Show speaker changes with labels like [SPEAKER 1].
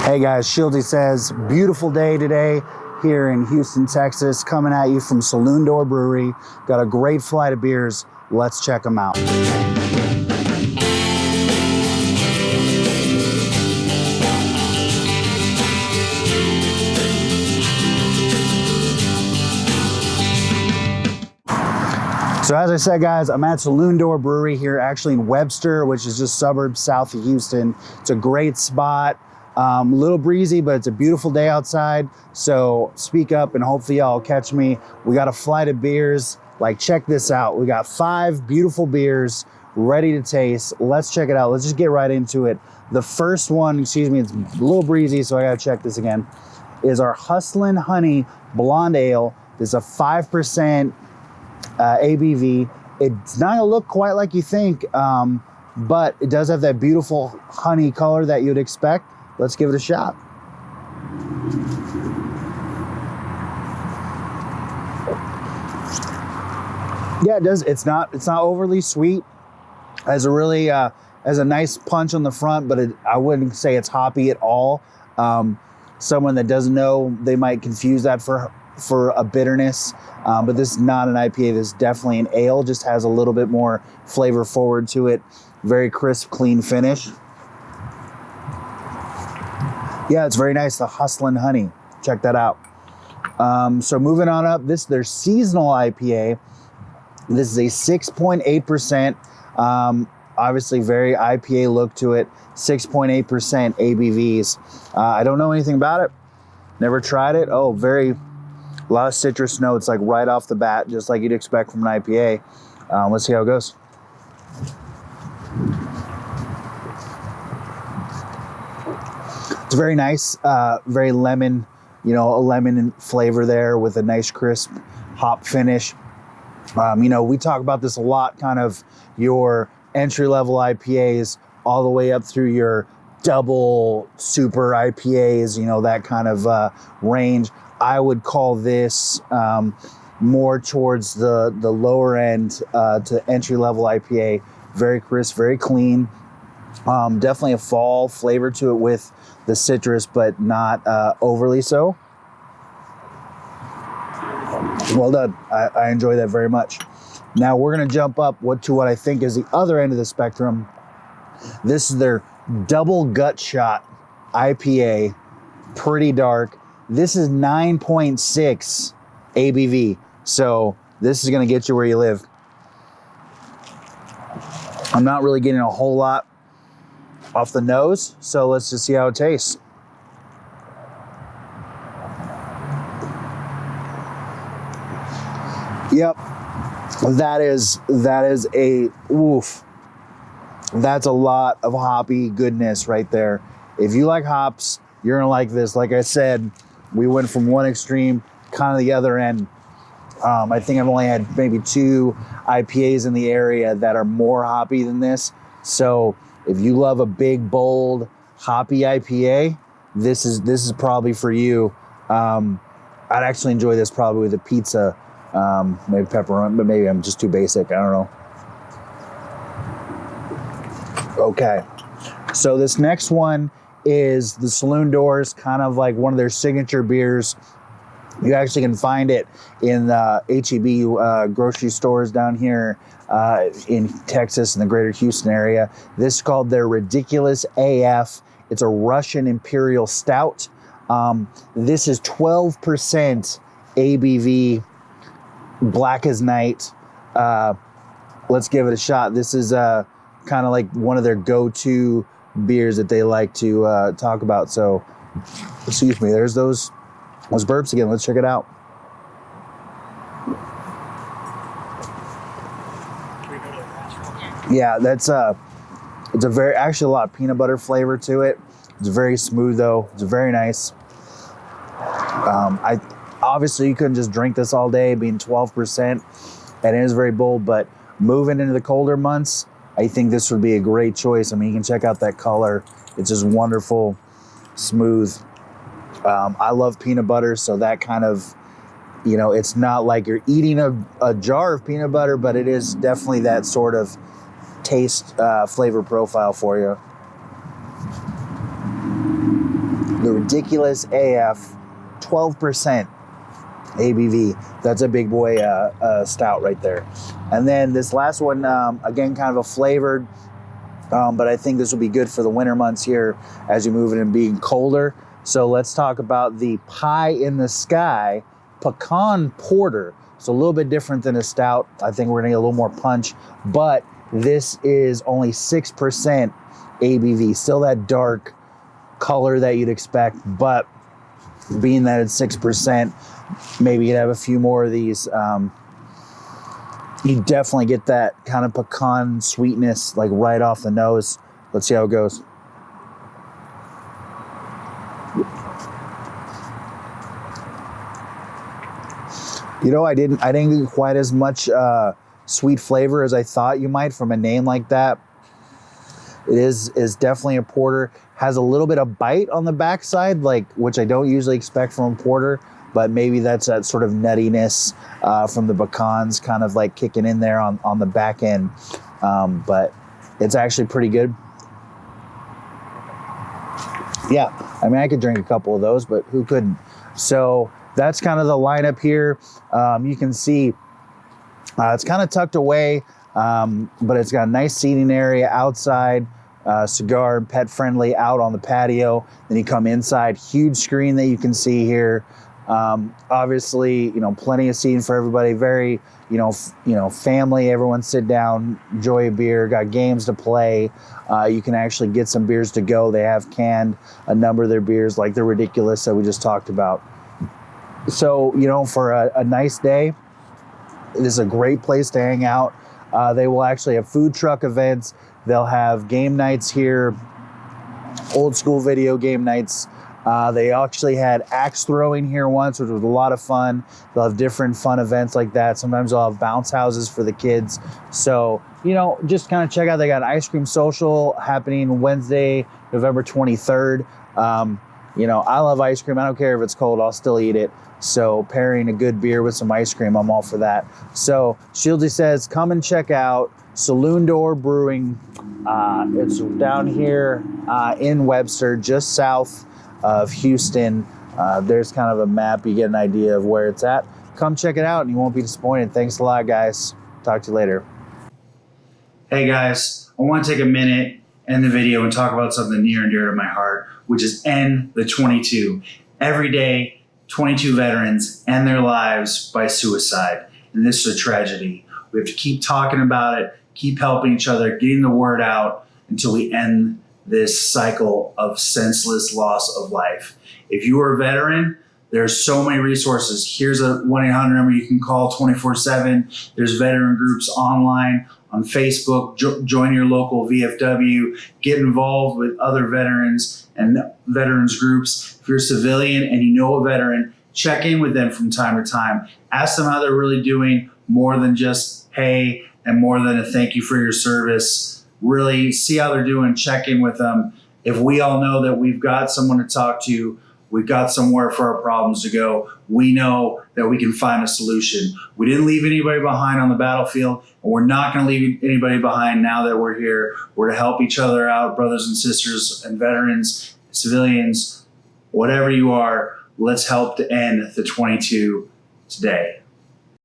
[SPEAKER 1] Hey guys, Shieldy says, beautiful day today here in Houston, Texas, coming at you from Saloon Door Brewery. Got a great flight of beers. Let's check them out. So as I said, guys, I'm at Saloon Door Brewery here, actually in Webster, which is just suburbs south of Houston. It's a great spot. A little breezy, but it's a beautiful day outside. So speak up and hopefully y'all catch me. We got a flight of beers. Like, check this out. We got 5 beautiful beers ready to taste. Let's check it out. Let's just get right into it. The first one, excuse me, it's a little breezy, so I gotta check this again, is our Hustlin Honey Blonde Ale. This is a 5% ABV. It's not gonna look quite like you think, but it does have that beautiful honey color that you'd expect. Let's give it a shot. Yeah, it does. It's not overly sweet. Has a really has a nice punch on the front, but I wouldn't say it's hoppy at all. Someone that doesn't know, they might confuse that for a bitterness, but this is not an IPA. This is definitely an ale. Just has a little bit more flavor forward to it. Very crisp, clean finish. Yeah, it's very nice. The Hustlin Honey. Check that out. So moving on up, this is their seasonal IPA. This is a 6.8%. Obviously, very IPA look to it. 6.8% ABVs. I don't know anything about it. Never tried it. Oh, a lot of citrus notes, like right off the bat, just like you'd expect from an IPA. Let's see how it goes. It's very nice, very lemon, a lemon flavor there with a nice crisp hop finish. We talk about this a lot, kind of your entry-level IPAs all the way up through your double super IPAs, that kind of range. I would call this more towards the lower end to entry-level IPA. Very crisp, very clean. Definitely a fall flavor to it with the citrus, but not overly so. Well done. I enjoy that very much. Now we're going to jump up to what I think is the other end of the spectrum. This is their double gut shot IPA. Pretty dark. This is 9.6 ABV. So this is going to get you where you live. I'm not really getting a whole lot off the nose, so let's just see how it tastes. Yep, that is a oof. That's a lot of hoppy goodness right there. If you like hops, you're gonna like this. Like I said, we went from one extreme, kind of the other end. I think I've only had maybe 2 IPAs in the area that are more hoppy than this. So if you love a big, bold, hoppy IPA, this is probably for you. I'd actually enjoy this probably with a pizza, maybe pepperoni, but maybe I'm just too basic. I don't know. Okay, so this next one is the Saloon Doors, kind of like one of their signature beers. You actually can find it in H-E-B grocery stores down here in Texas in the greater Houston area. This is called their Ridiculous AF. It's a Russian Imperial Stout. This is 12% ABV, black as night. Let's give it a shot. This is kind of like one of their go-to beers that they like to talk about. So, excuse me, there's those burps again. Let's check it out. Yeah, it's actually a lot of peanut butter flavor to it. It's very smooth though. It's very nice. Obviously you couldn't just drink this all day, being 12%, and it is very bold, but moving into the colder months, I think this would be a great choice. I mean, you can check out that color. It's just wonderful, smooth. I love peanut butter, so that kind of, it's not like you're eating a jar of peanut butter, but it is definitely that sort of taste, flavor profile for you. The ridiculous AF 12% ABV. That's a big boy stout right there. And then this last one, again, kind of a flavored, but I think this will be good for the winter months here as you move it and being colder. So let's talk about the Pie in the Sky Pecan Porter. It's a little bit different than a stout. I think we're gonna get a little more punch, but this is only 6% ABV. Still that dark color that you'd expect, but being that it's 6%, maybe you'd have a few more of these. You definitely get that kind of pecan sweetness like right off the nose. Let's see how it goes. You know, I didn't get quite as much sweet flavor as I thought you might from a name like that. It is definitely a porter. Has a little bit of bite on the backside, like, which I don't usually expect from a porter, but maybe that's that sort of nuttiness from the pecans kind of like kicking in there on the back end. But it's actually pretty good. Yeah, I mean, I could drink a couple of those, but who couldn't? So that's kind of the lineup here. You can see it's kind of tucked away, but it's got a nice seating area outside, cigar and pet friendly out on the patio. Then you come inside, huge screen that you can see here. Obviously, you know, plenty of seating for everybody. Very, you know, family. Everyone sit down, enjoy a beer. Got games to play. You can actually get some beers to go. They have canned a number of their beers, like the Ridiculous that we just talked about. So, you know, for a nice day, it is a great place to hang out. They will actually have food truck events. They'll have game nights here, old school video game nights. They actually had axe throwing here once, which was a lot of fun. They'll have different fun events like that. Sometimes they'll have bounce houses for the kids. So, you know, just kind of check out. They got an ice cream social happening Wednesday, November 23rd. You know, I love ice cream. I don't care if it's cold, I'll still eat it. So pairing a good beer with some ice cream, I'm all for that. So Shieldsy says, come and check out Saloon Door Brewing. It's down here in Webster, just south of Houston. There's kind of a map. You get an idea of where it's at. Come check it out and you won't be disappointed. Thanks a lot, guys. Talk to you later.
[SPEAKER 2] Hey guys, I want to take a minute, end the video, and talk about something near and dear to my heart, which is End the 22. Every day, 22 veterans end their lives by suicide, and this is a tragedy. We have to keep talking about it, keep helping each other, getting the word out until we end this cycle of senseless loss of life. If you are a veteran, there's so many resources. Here's a 1-800 number you can call 24/7. There's veteran groups online on Facebook. Join your local VFW. Get involved with other veterans and veterans groups. If you're a civilian and you know a veteran, check in with them from time to time. Ask them how they're really doing, more than just hey and more than a thank you for your service. Really see how they're doing, check in with them. If we all know that we've got someone to talk to, we've got somewhere for our problems to go, we know that we can find a solution. We didn't leave anybody behind on the battlefield, and we're not going to leave anybody behind now that we're here. We're to help each other out, brothers and sisters and veterans, civilians, whatever you are. Let's help to end the 22 today.